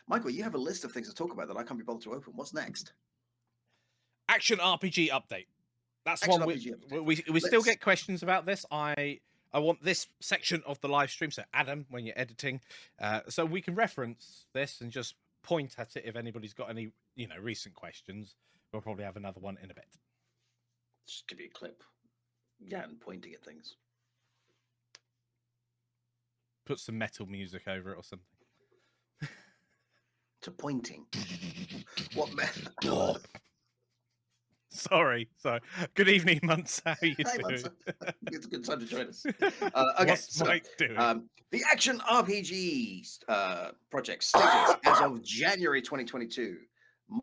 Michael, you have a list of things to talk about that I can't be bothered to open. What's next? Action RPG update. That's Action one RPG update. we still get questions about this. I want this section of the live stream, so Adam, when you're editing, so we can reference this and just point at it if anybody's got any, recent questions. We'll probably have another one in a bit. Just give you a clip. Yeah, and pointing at things. Put some metal music over it or something. To pointing. What? Sorry. Good evening, Muntz. How are you Hi, doing? It's a good time to join us. Okay, What's Mike doing? The Action RPG project status as of January 2022.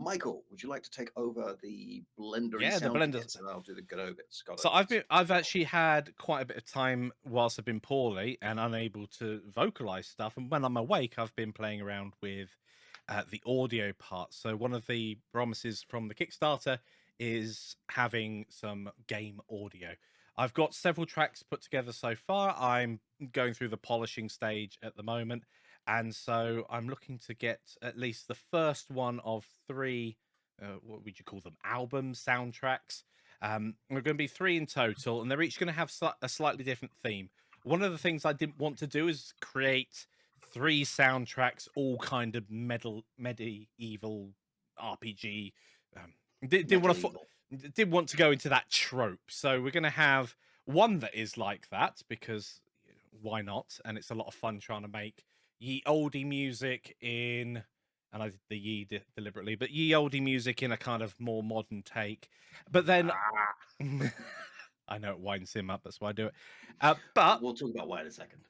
Michael, would you like to take over the Blender? Yeah, the Blender bits, and I'll do the Godot bits. So I've actually had quite a bit of time whilst I've been poorly and unable to vocalize stuff, and when I'm awake, I've been playing around with the audio part. So one of the promises from the Kickstarter is having some game audio. I've got several tracks put together so far. I'm going through the polishing stage at the moment, and so I'm looking to get at least the first one of three, what would you call them, album soundtracks. We're going to be 3 in total, and they're each going to have a slightly different theme. One of the things I didn't want to do is create 3 soundtracks, all kind of medieval RPG. Did want to go into that trope, so we're going to have one that is like that, because why not? And it's a lot of fun trying to make ye oldie music in, and I did the ye deliberately, but ye oldie music in a kind of more modern take. But then I know it winds him up, that's why I do it. But we'll talk about why in a second.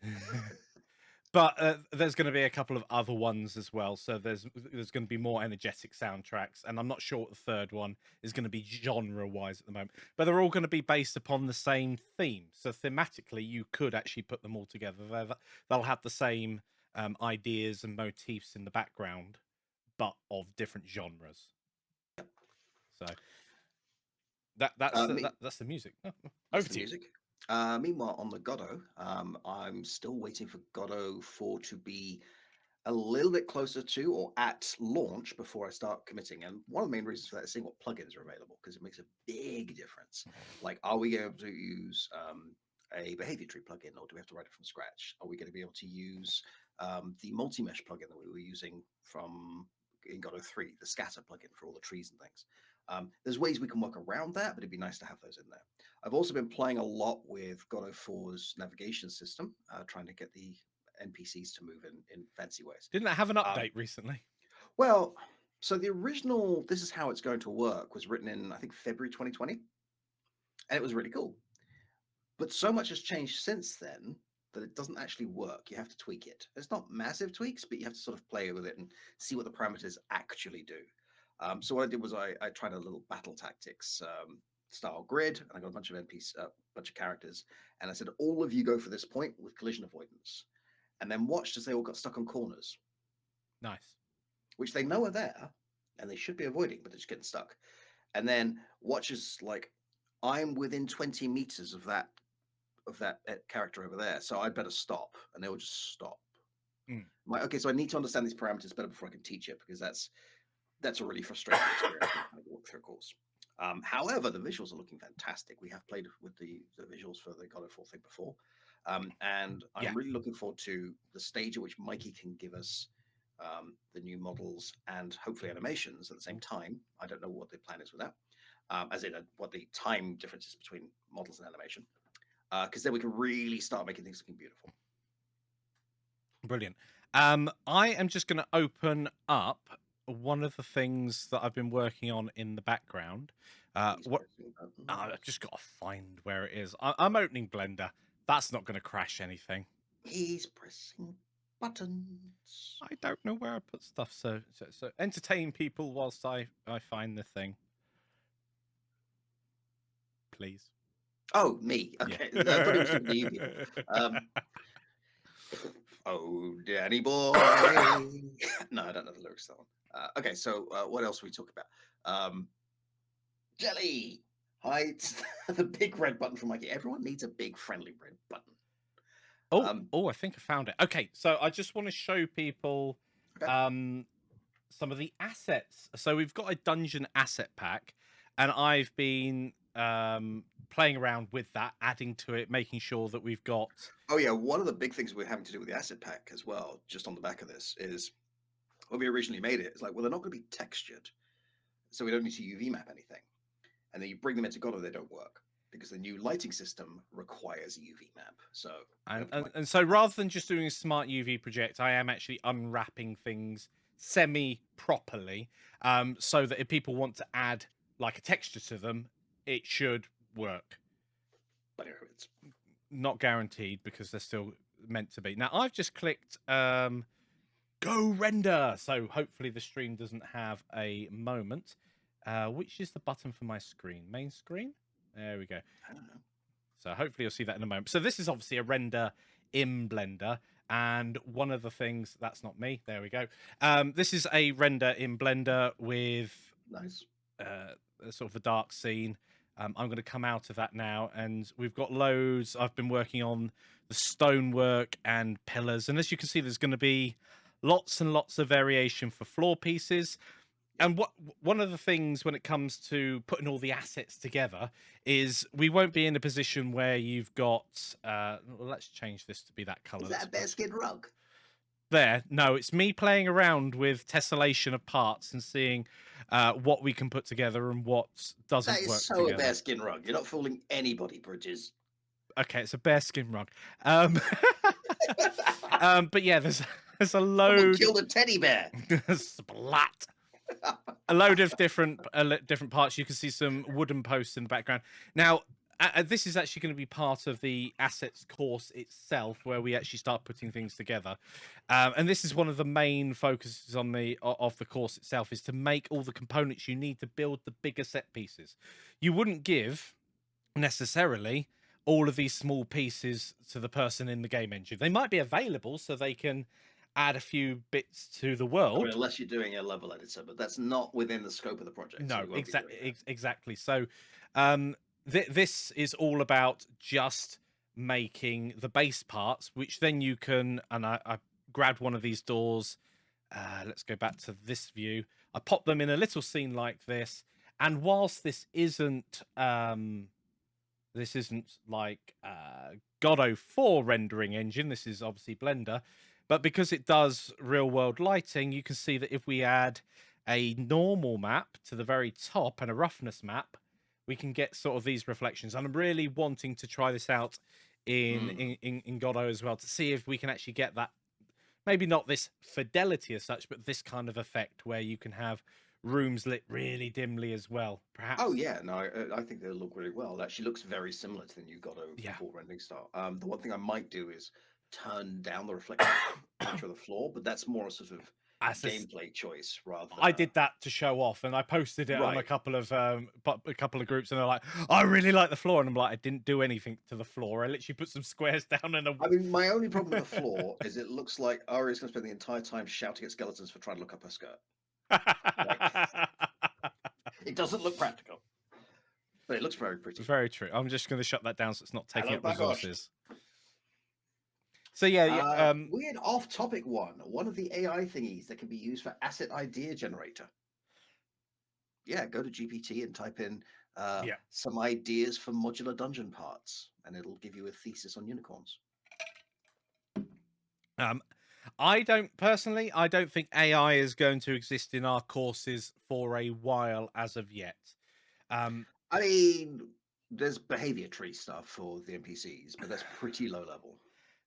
But there's going to be a couple of other ones as well. So there's going to be more energetic soundtracks, and I'm not sure what the third one is going to be genre-wise at the moment. But they're all going to be based upon the same theme. So thematically, you could actually put them all together. They'll have the same ideas and motifs in the background, but of different genres. So that's the music. Over to you. Meanwhile, on the Godot, I'm still waiting for Godot 4 to be a little bit closer to or at launch before I start committing. And one of the main reasons for that is seeing what plugins are available, because it makes a big difference. Like, are we able to use a behavior tree plugin, or do we have to write it from scratch? Are we going to be able to use the multi-mesh plugin that we were using in Godot 3, the scatter plugin for all the trees and things? There's ways we can work around that, but it'd be nice to have those in there. I've also been playing a lot with Godot 4's navigation system, trying to get the NPCs to move in fancy ways. Didn't that have an update recently? Well, so the original "This is how it's going to work" was written in, I think, February 2020, and it was really cool. But so much has changed since then that it doesn't actually work. You have to tweak it. It's not massive tweaks, but you have to sort of play with it and see what the parameters actually do. So what I did was I tried a little battle tactics style grid, and I got a bunch of bunch of characters, and I said, all of you go for this point with collision avoidance, and then watched as they all got stuck on corners. Nice. Which they know are there, and they should be avoiding, but they're just getting stuck. And then watch as, like, I'm within 20 meters of that character over there, so I'd better stop, and they will just stop. Like, okay, so I need to understand these parameters better before I can teach it, because that's a really frustrating experience to kind of walk through a course. However, the visuals are looking fantastic. We have played with the visuals for the Godot 4 thing before, and I'm really looking forward to the stage at which Mikey can give us the new models and hopefully animations at the same time. I don't know what the plan is with that, as in what the time difference is between models and animation, because then we can really start making things looking beautiful. Brilliant. I am just going to open up one of the things that I've been working on in the background. I've just got to find where it is. I'm opening Blender. That's not going to crash anything. He's pressing buttons. I don't know where I put stuff, so entertain people whilst I find the thing. Please. Oh, me. Okay. Yeah. I thought it was going to be you. Oh, Danny boy. No, I don't know the lyrics to that one. Okay, so what else we talk about? Jelly. Hide the big red button for Mikey. Everyone needs a big friendly red button. I think I found it. Okay, so I just want to show people some of the assets. So we've got a dungeon asset pack, and I've been playing around with that, adding to it, making sure that we've got. Oh yeah, one of the big things we're having to do with the asset pack as well, just on the back of this, is when we originally made it, it's like, well, they're not going to be textured, so we don't need to UV map anything. And then you bring them into Godot, they don't work because the new lighting system requires a UV map. So And, never and mind. and so rather than just doing a smart UV project, I am actually unwrapping things semi properly, so that if people want to add like a texture to them, it should work. But anyway, it's Not guaranteed because they're still meant to be. Now I've just clicked go render, so hopefully the stream doesn't have a moment. Which is the button for my screen? Main screen. There we go. I don't know. So hopefully you'll see that in a moment. So this is obviously a render in Blender. And one of the things, that's not me, there we go. This is a render in Blender with Nice. sort of a dark scene. I'm going to come out of that now, and we've got loads. I've been working on the stonework and pillars, and as you can see, there's going to be lots and lots of variation for floor pieces. And one of the things when it comes to putting all the assets together is we won't be in a position where you've got. Well, let's change this to be that color. Is that a bearskin rug? There, no, it's me playing around with tessellation of parts and seeing what we can put together and what That doesn't is work so a together. bearskin rug. You're not fooling anybody, Bridges. Okay, it's a bearskin rug. But yeah, there's a Someone load. killed a teddy bear. Splat. A load of different parts. You can see some wooden posts in the background. Now, this is actually going to be part of the assets course itself, where we actually start putting things together. And this is one of the main focuses on of the course itself, is to make all the components you need to build the bigger set pieces. You wouldn't give necessarily all of these small pieces to the person in the game engine. They might be available so they can add a few bits to the I world. mean, unless you're doing a level editor, but that's not within the scope of the project. So No, we won't be doing that. exactly. So, this is all about just making the base parts, which then you can. And I grabbed one of these doors. Let's go back to this view. I pop them in a little scene like this, and whilst this isn't like Godot 4 rendering engine. This is obviously Blender, but because it does real world lighting, you can see that if we add a normal map to the very top and a roughness map, we can get sort of these reflections. And I'm really wanting to try this out in Godot as well, to see if we can actually get that. Maybe not this fidelity as such, but this kind of effect where you can have rooms lit really dimly as well. Perhaps. Oh yeah, no, I think they look really well. It actually looks very similar to the new Godot Yeah. 4 rendering style. The one thing I might do is turn down the reflection of the floor, but that's more a sort of gameplay choice rather than. I did that to show off, and I posted it on a Right. couple of groups, and they're like, "I really like the floor," and I'm like, "I didn't do anything to the floor. I literally put some squares down and a." I mean, my only problem with the floor is it looks like Ari's going to spend the entire time shouting at skeletons for trying to look up her skirt. It doesn't look practical, but it looks very pretty. Very true. I'm just going to shut that down so it's not taking Hello, up Bagosh. resources. So yeah, weird off-topic one. One of the AI thingies that can be used for asset idea generator. Yeah, go to GPT and type in some ideas for modular dungeon parts, and it'll give you a thesis on unicorns. I don't think AI is going to exist in our courses for a while as of yet. I mean, there's behavior tree stuff for the NPCs, but that's pretty low level.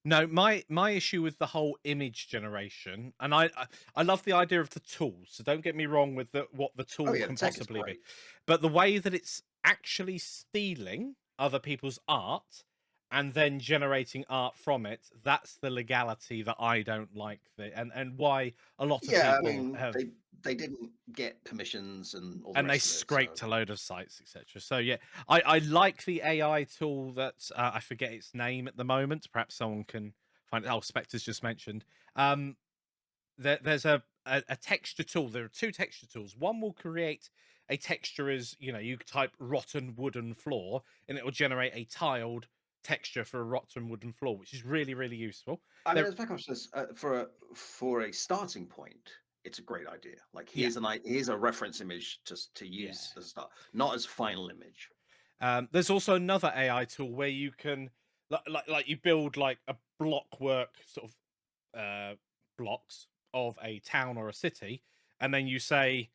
No, my issue with the whole image generation, and I love the idea of the tool. So don't get me wrong with what the tool can possibly be, but the way that it's actually stealing other people's art and then generating art from it, that's the legality that I don't like. And why a lot of people have. They didn't get permissions and all and they scraped a load of sites, etc. So yeah, I like the AI tool that I forget its name at the moment. Perhaps someone can find it. Oh, Spectre's just mentioned. There's a texture tool. There are two texture tools. One will create a texture as you type rotten wooden floor, and it will generate a tiled texture for a rotten wooden floor, which is really, really useful. I mean, as Bakosh says, for a starting point, it's a great idea. Like Yeah, here's a reference image to yeah. use as a start, not as final image. There's also another AI tool where you can like you build like a blockwork sort of blocks of a town or a city, and then you say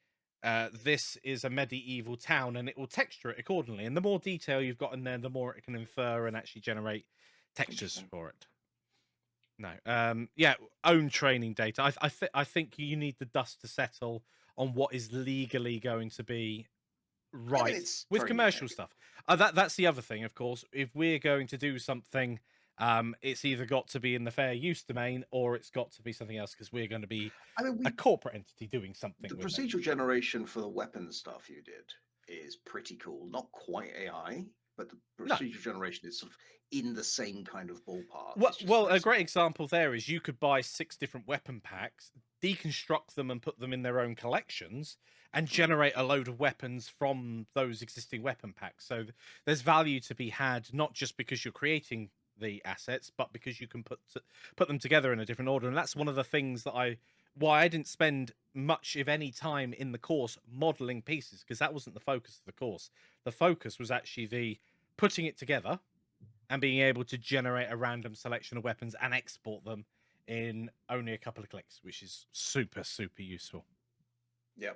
this is a medieval town, and it will texture it accordingly. And the more detail you've got in there, the more it can infer and actually generate textures Interesting. for it. No, yeah, own training data. I think you need the dust to settle on what is legally going to be I mean, right it's with very commercial nitpicky. stuff. That's the other thing, of course. If we're going to do something, it's either got to be in the fair use domain or it's got to be something else because we're going to be I mean, a we corporate entity doing something the with it. procedural generation for the weapon stuff you did is pretty cool. Not quite AI, but the No, procedural generation is sort of in the same kind of ballpark. well, It's just well, very a great simple. example there is you could buy 6 different weapon packs, deconstruct them, and put them in their own collections, and Mm, generate a load of weapons from those existing weapon packs. So there's value to be had, not just because you're creating the assets, but because you can put them together in a different order. And that's one of the things that why I didn't spend much, if any, time in the course modeling pieces because that wasn't the focus of the course. The focus was actually the putting it together and being able to generate a random selection of weapons and export them in only a couple of clicks, which is super, super useful. yeah.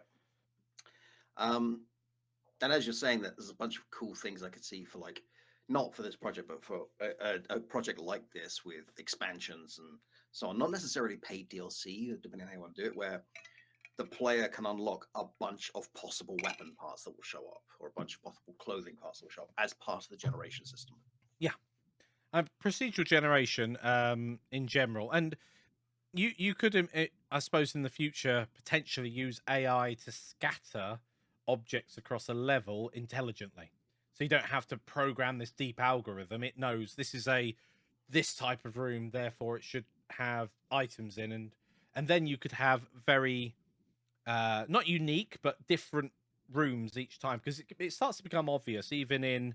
Um, and as you're saying that, there's a bunch of cool things I could see for like, not for this project, but for a project like this with expansions and so on. Not necessarily paid DLC, depending on how you want to do it, where the player can unlock a bunch of possible weapon parts that will show up, or a bunch of possible clothing parts that will show up as part of the generation system. Yeah, procedural generation in general, and you could, I suppose, in the future potentially use AI to scatter objects across a level intelligently, so you don't have to program this deep algorithm. It knows this type of room, therefore it should have items in, and then you could have very not unique but different rooms each time because it starts to become obvious even in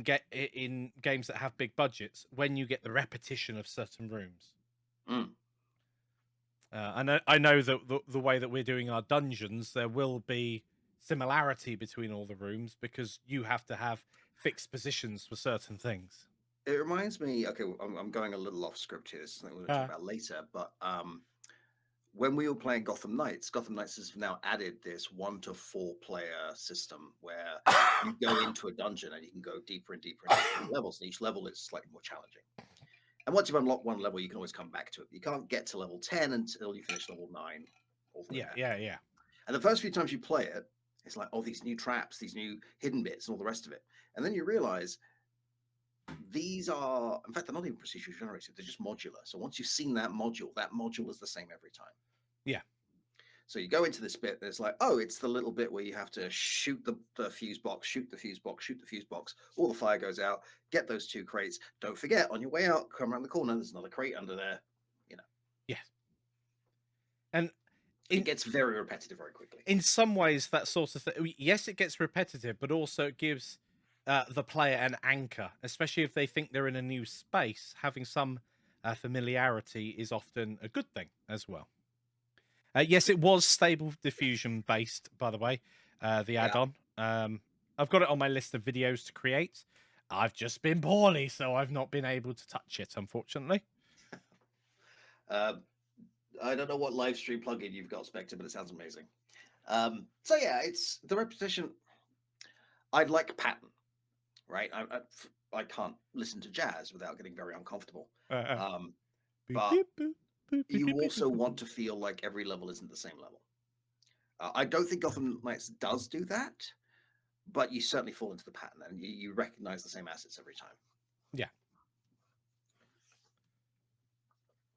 games that have big budgets when you get the repetition of certain rooms. Mm. I know that the way that we're doing our dungeons, there will be similarity between all the rooms because you have to have fixed positions for certain things. It reminds me. Okay, I'm going a little off script here. This is something we're going to talk Uh, about later. But when we were playing Gotham Knights has now added this 1 to 4 player system where you go into a dungeon and you can go deeper and deeper and deeper in levels. And each level is slightly more challenging. And once you've unlocked one level, you can always come back to it. You can't get to level 10 until you finish level 9, all the way yeah, back. yeah, yeah, And the first few times you play it, it's like, oh, these new traps, these new hidden bits, and all the rest of it. And then you realize these are, in fact, they're not even procedurally generated, they're just modular. So once you've seen that module is the same every time. yeah. So you go into this bit, and it's like, oh, it's the little bit where you have to shoot the fuse box, shoot the fuse box, shoot the fuse box. All the fire goes out. Get those 2 crates. Don't forget, on your way out, come around the corner. There's another crate under there. You know, Yes. And it in gets very repetitive very quickly. in some ways that sort of thing, yes, it gets repetitive, but also it gives the player an anchor, especially if they think they're in a new space. Having some familiarity is often a good thing as well. Yes, it was stable diffusion based, by the way, the Yeah. add-on. I've got it on my list of videos to create. I've just been poorly, so I've not been able to touch it, unfortunately. Uh, I don't know what live stream plugin you've got, Spectre, but it sounds amazing. So yeah, it's the repetition. I'd like pattern, right? I can't listen to jazz without getting very uncomfortable. Uh, Um, boop, but boop, boop, boop, boop, you boop, boop, also boop, want boop. to feel like every level isn't the same level. I don't think Gotham Knights does do that, but you certainly fall into the pattern and you recognize the same assets every time. Yeah.